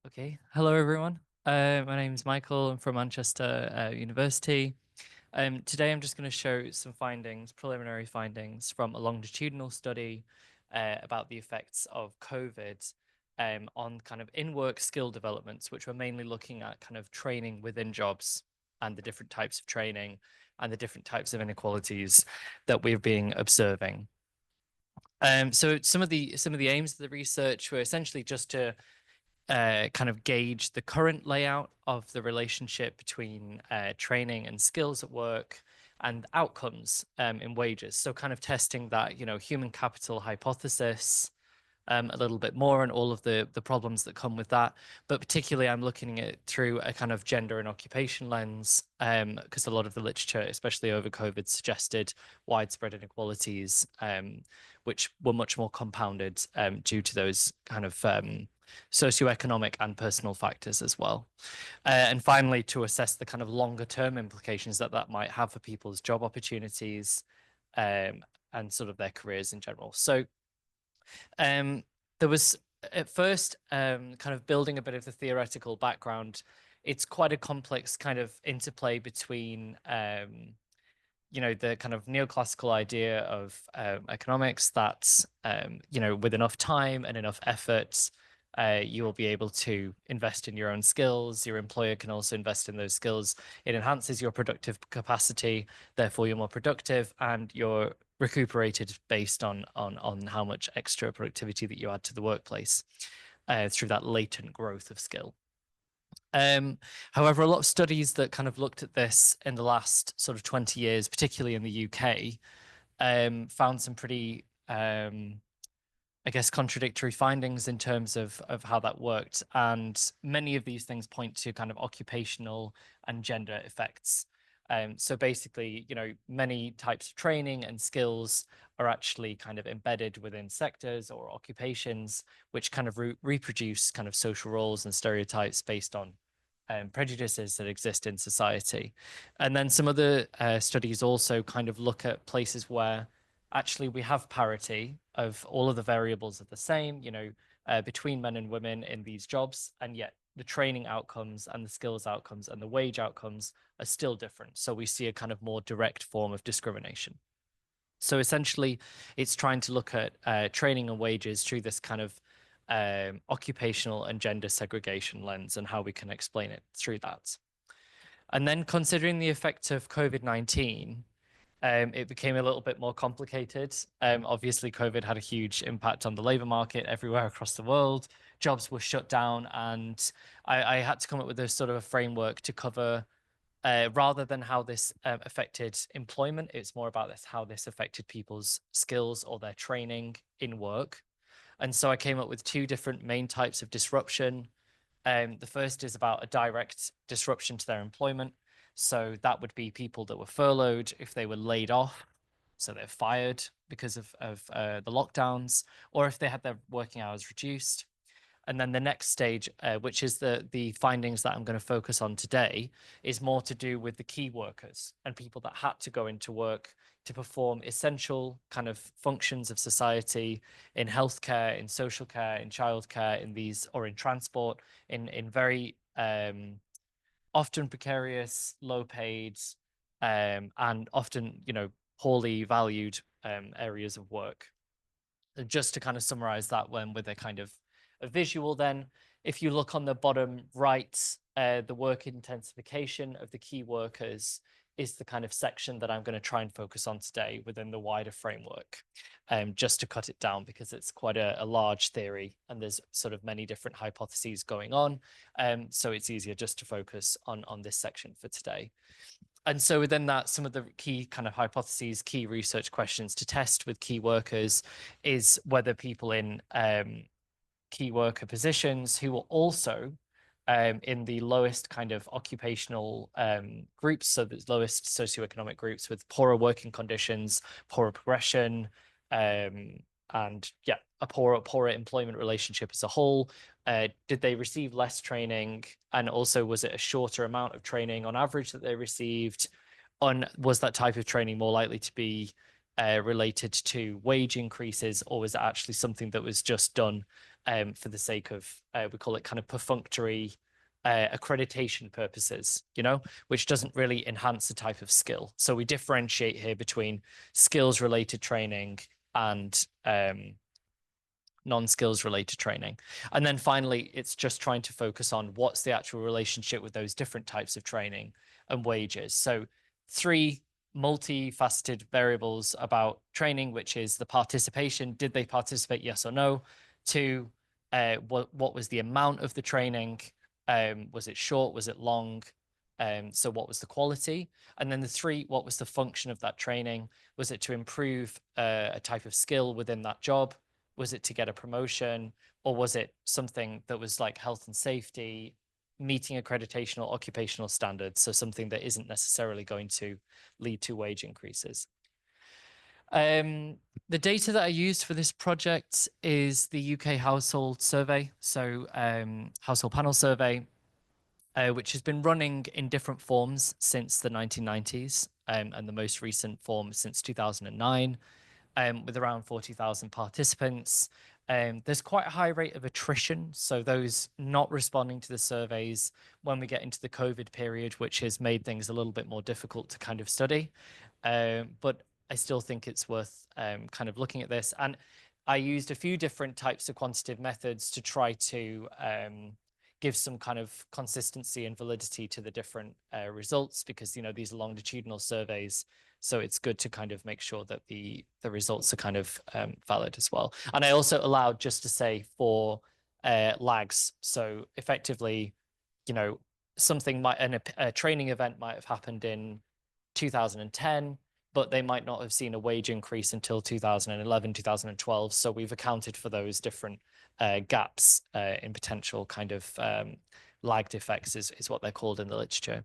Okay, hello everyone. My name is Michael. I'm from Manchester University. Today I'm just going to show some findings, preliminary findings from a longitudinal study about the effects of COVID on kind of in-work skill developments, which we're mainly looking at kind of training within jobs and the different types of training and the different types of inequalities that we're being observing. So some of the aims of the research were essentially just to kind of gauge the current layout of the relationship between training and skills at work and outcomes in wages. So kind of testing that, human capital hypothesis a little bit more and all of the problems that come with that. But particularly, I'm looking at it through a kind of gender and occupation lens, because a lot of the literature, especially over COVID, suggested widespread inequalities, which were much more compounded due to those kind of socioeconomic and personal factors as well. And finally, to assess the kind of longer term implications that might have for people's job opportunities and sort of their careers in general. So there was at first kind of building a bit of the theoretical background. It's quite a complex kind of interplay between the kind of neoclassical idea of economics that with enough time and enough effort you will be able to invest in your own skills. Your employer can also invest in those skills. It enhances your productive capacity, therefore you're more productive and you're recuperated based on how much extra productivity that you add to the workplace through that latent growth of skill. However, a lot of studies that kind of looked at this in the last sort of 20 years, particularly in the UK, found some pretty I guess, contradictory findings in terms of how that worked. And many of these things point to kind of occupational and gender effects. So basically, many types of training and skills are actually kind of embedded within sectors or occupations, which kind of reproduce kind of social roles and stereotypes based on prejudices that exist in society. And then some other studies also kind of look at places where actually we have parity of all of the variables are the same, between men and women in these jobs, and yet the training outcomes and the skills outcomes and the wage outcomes are still different. So we see a kind of more direct form of discrimination. So essentially, it's trying to look at training and wages through this kind of occupational and gender segregation lens and how we can explain it through that. And then considering the effect of COVID-19, it became a little bit more complicated. Obviously, COVID had a huge impact on the labor market everywhere across the world. Jobs were shut down, and I had to come up with a sort of a framework to cover, rather than how this affected employment, it's more about how this affected people's skills or their training in work. And so I came up with two different main types of disruption. The first is about a direct disruption to their employment. So that would be people that were furloughed if they were laid off, so they're fired because of the lockdowns, or if they had their working hours reduced. And then the next stage, which is the findings that I'm going to focus on today, is more to do with the key workers and people that had to go into work to perform essential kind of functions of society in healthcare, in social care, in childcare, in these, or in transport, in very often precarious, low paid, and often, poorly valued areas of work. And just to kind of summarize that one with a kind of a visual, then, if you look on the bottom right, the work intensification of the key workers is the kind of section that I'm going to try and focus on today within the wider framework, just to cut it down because it's quite a large theory and there's sort of many different hypotheses going on. So it's easier just to focus on this section for today. And so within that, some of the key kind of hypotheses, key research questions to test with key workers is whether people in key worker positions who are also in the lowest kind of occupational groups, so the lowest socioeconomic groups with poorer working conditions, poorer progression, and yeah, a poorer employment relationship as a whole. Did they receive less training? And also, was it a shorter amount of training on average that they received? Was that type of training more likely to be related to wage increases, or was it actually something that was just done for the sake of, we call it kind of perfunctory accreditation purposes, which doesn't really enhance the type of skill. So we differentiate here between skills related training and non-skills related training. And then finally, it's just trying to focus on what's the actual relationship with those different types of training and wages. So 3 multifaceted variables about training, which is the participation. Did they participate? Yes or no. 2, what was the amount of the training? Was it short? Was it long? So what was the quality? And then the 3, what was the function of that training? Was it to improve a type of skill within that job? Was it to get a promotion, or was it something that was like health and safety, meeting accreditation or occupational standards? So something that isn't necessarily going to lead to wage increases. The data that I used for this project is the UK household survey. So household panel survey, which has been running in different forms since the 1990s, and the most recent form since 2009. With around 40,000 participants. There's quite a high rate of attrition. So those not responding to the surveys when we get into the COVID period, which has made things a little bit more difficult to kind of study. But I still think it's worth kind of looking at this. And I used a few different types of quantitative methods to try to give some kind of consistency and validity to the different results, because, these are longitudinal surveys. So it's good to kind of make sure that the results are kind of valid as well. And I also allowed just to say for lags. So effectively, something a training event might have happened in 2010, but they might not have seen a wage increase until 2011, 2012. So we've accounted for those different gaps in potential kind of lagged effects is what they're called in the literature.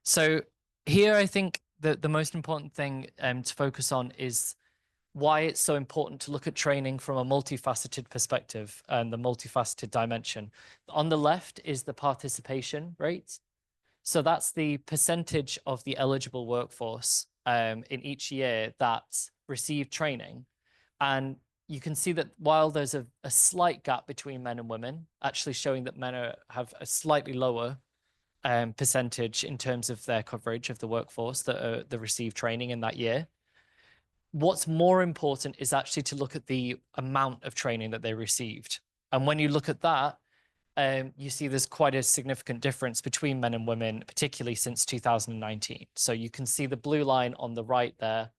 So here, I think that the most important thing to focus on is why it's so important to look at training from a multifaceted perspective and the multifaceted dimension. On the left is the participation rate. So that's the percentage of the eligible workforce in each year that received training. And you can see that while there's a slight gap between men and women, actually showing that men have a slightly lower percentage in terms of their coverage of the workforce that receive training in that year. What's more important is actually to look at the amount of training that they received. And when you look at that, you see there's quite a significant difference between men and women, particularly since 2019. So you can see the blue line on the right there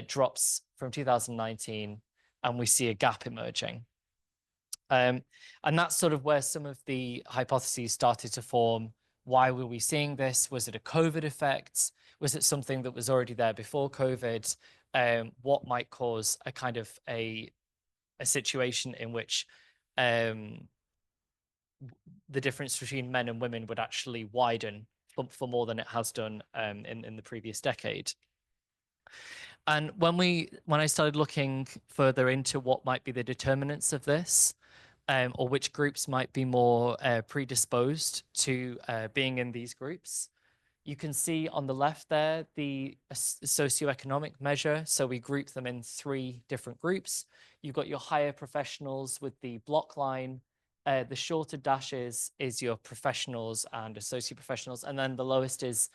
drops from 2019, and we see a gap emerging. And that's sort of where some of the hypotheses started to form. Why were we seeing this? Was it a COVID effect? Was it something that was already there before COVID? What might cause a kind of a situation in which the difference between men and women would actually widen for more than it has done in the previous decade? And when I started looking further into what might be the determinants of this, or which groups might be more predisposed to being in these groups, you can see on the left there the socioeconomic measure. So we group them in 3 different groups. You've got your higher professionals with the block line. The shorter dashes is your professionals and associate professionals. And then the lowest is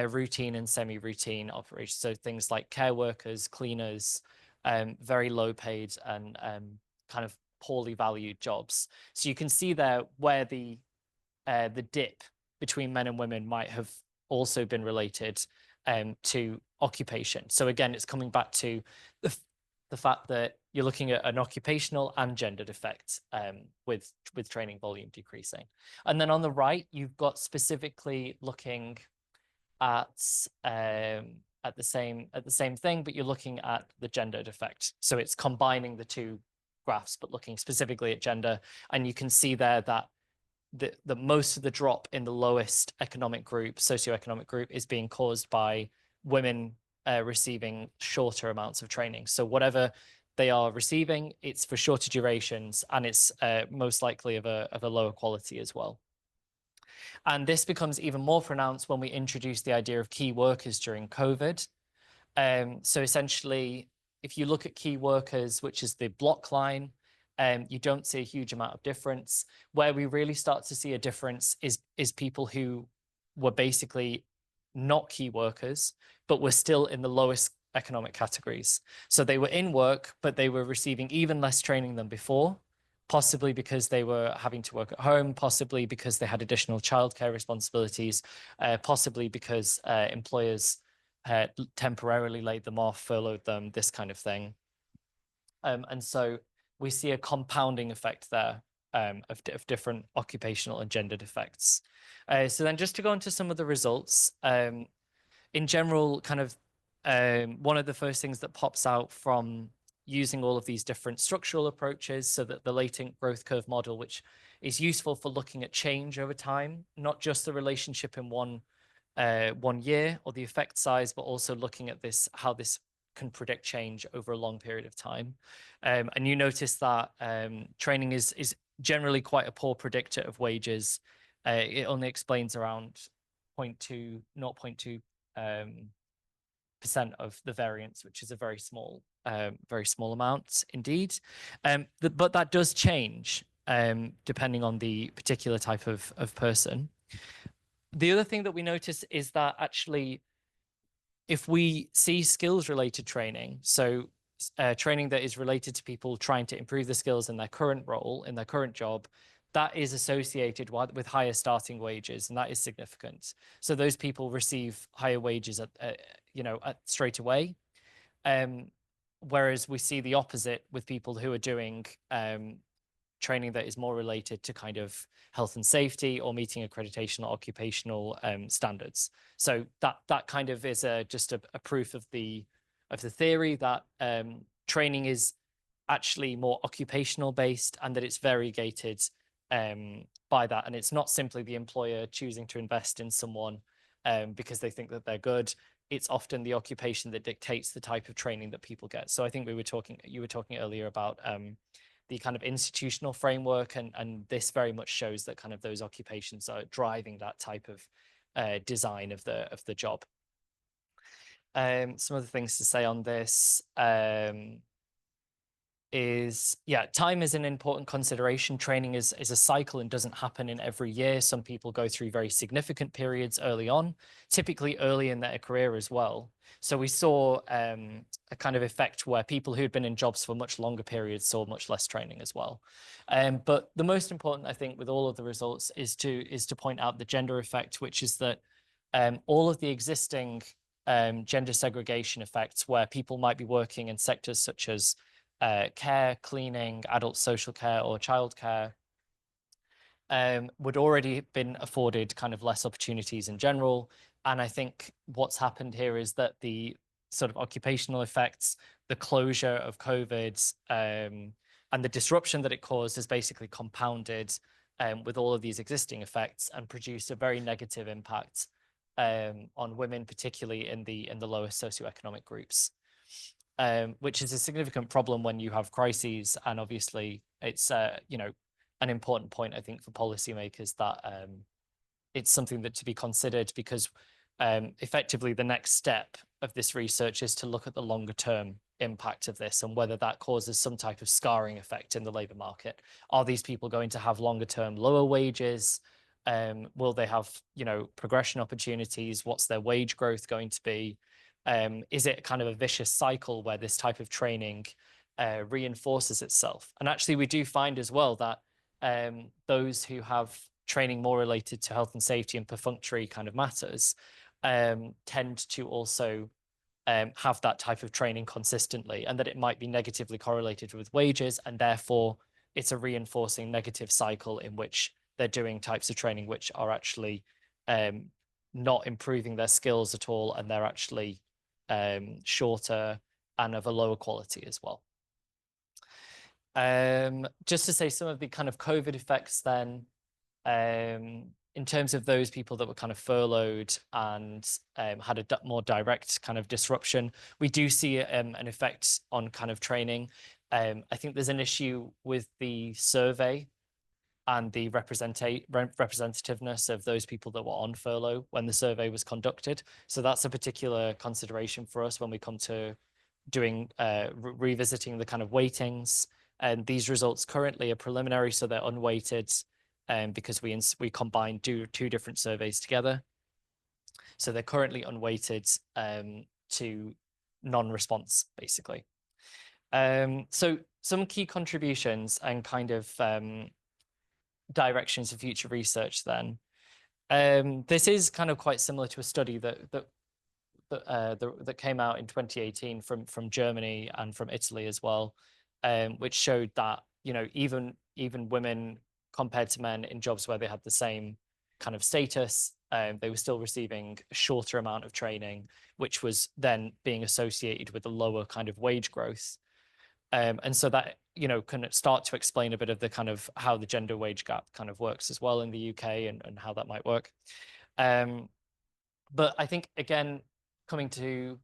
routine and semi-routine operations. So things like care workers, cleaners, very low paid and kind of poorly valued jobs. So you can see there where the dip between men and women might have also been related to occupation. So again, it's coming back to the fact that you're looking at an occupational and gendered effect with training volume decreasing. And then on the right, you've got specifically looking at the same thing, but you're looking at the gendered effect. So it's combining the 2 graphs, but looking specifically at gender. And you can see there that the most of the drop in the lowest economic group, socioeconomic group, is being caused by women receiving shorter amounts of training. So whatever they are receiving, it's for shorter durations, and it's most likely of a lower quality as well. And this becomes even more pronounced when we introduce the idea of key workers during COVID. So essentially, if you look at key workers, which is the block line, You don't see a huge amount of difference. Where we really start to see a difference is people who were basically not key workers, but were still in the lowest economic categories. So they were in work, but they were receiving even less training than before, possibly because they were having to work at home, possibly because they had additional childcare responsibilities, possibly because employers temporarily laid them off, furloughed them, this kind of thing. And so we see a compounding effect there of different occupational and gendered effects. So then just to go into some of the results, in general, kind of one of the first things that pops out from using all of these different structural approaches, so that the latent growth curve model, which is useful for looking at change over time, not just the relationship in one year or the effect size, but also looking at this, how this can predict change over a long period of time. And you notice that training is generally quite a poor predictor of wages. It only explains around 0.2% of the variance, which is a very small amount indeed. But that does change depending on the particular type of person. The other thing that we notice is that actually, if we see skills related training, so training that is related to people trying to improve the skills in their current role, in their current job, that is associated with higher starting wages, and that is significant. So those people receive higher wages straight away. Whereas we see the opposite with people who are doing training that is more related to kind of health and safety or meeting accreditation or occupational standards. So that kind of is just a proof of the theory that training is actually more occupational based, and that it's variegated by that. And it's not simply the employer choosing to invest in someone because they think that they're good. It's often the occupation that dictates the type of training that people get. So I think you were talking earlier about the kind of institutional framework, and this very much shows that kind of those occupations are driving that type of design of the job. Some other things to say on this is, yeah, time is an important consideration. Training is a cycle and doesn't happen in every year. Some people go through very significant periods early on, typically early in their career as well. So we saw a kind of effect where people who had been in jobs for much longer periods saw much less training as well. But the most important, I think, with all of the results is to point out the gender effect, which is that all of the existing gender segregation effects, where people might be working in sectors such as care, cleaning, adult social care, or childcare, would already been afforded kind of less opportunities in general. And I think what's happened here is that the sort of occupational effects, the closure of COVID, and the disruption that it caused has basically compounded with all of these existing effects and produced a very negative impact on women, particularly in the lowest socioeconomic groups. Which is a significant problem when you have crises. And obviously it's, an important point, I think, for policymakers, that it's something that to be considered, because effectively the next step of this research is to look at the longer term impact of this and whether that causes some type of scarring effect in the labor market. Are these people going to have longer term lower wages? Will they have, progression opportunities? What's their wage growth going to be? Is it kind of a vicious cycle where this type of training reinforces itself? And actually, we do find as well that those who have training more related to health and safety and perfunctory kind of matters tend to also have that type of training consistently, and that it might be negatively correlated with wages, and therefore it's a reinforcing negative cycle in which they're doing types of training which are actually not improving their skills at all, and they're actually shorter and of a lower quality as well. Just to say some of the kind of COVID effects then, in terms of those people that were kind of furloughed and had a more direct kind of disruption, we do see an effect on kind of training. I think there's an issue with the survey and the representativeness of those people that were on furlough when the survey was conducted. So that's a particular consideration for us when we come to doing revisiting the kind of weightings. And these results currently are preliminary, so they're unweighted, because we combined two different surveys together. So they're currently unweighted to non-response, basically. So some key contributions and kind of directions for future research then. This is kind of quite similar to a study that came out in 2018 from Germany and from Italy as well, which showed that, you know, even women compared to men in jobs where they had the same kind of status, they were still receiving a shorter amount of training, which was then being associated with a lower kind of wage growth. And so that, you know, can start to explain a bit of the kind of how the gender wage gap kind of works as well in the UK, and how that might work. But I think, again, coming to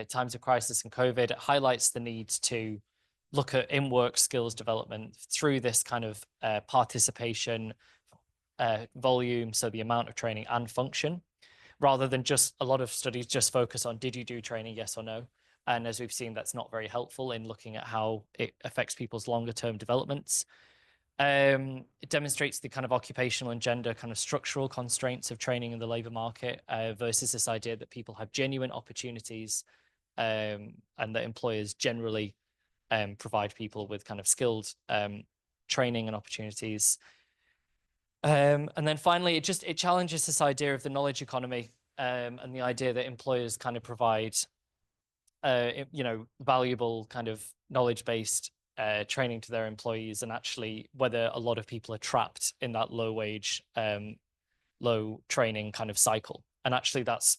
times of crisis and COVID, it highlights the need to look at in-work skills development through this kind of participation volume, so the amount of training and function, rather than just a lot of studies just focus on, did you do training, yes or no? And as we've seen, that's not very helpful in looking at how it affects people's longer term developments. It demonstrates the kind of occupational and gender kind of structural constraints of training in the labor market, versus this idea that people have genuine opportunities, and that employers generally provide people with kind of skilled training and opportunities. And then finally, it challenges this idea of the knowledge economy, and the idea that employers kind of provide you know, valuable kind of knowledge-based training to their employees, and actually whether a lot of people are trapped in that low wage, low training kind of cycle. And actually that's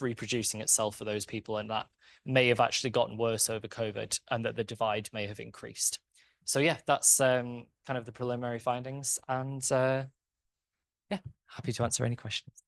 reproducing itself for those people, and that may have actually gotten worse over COVID, and that the divide may have increased. So yeah, that's kind of the preliminary findings, and yeah, happy to answer any questions.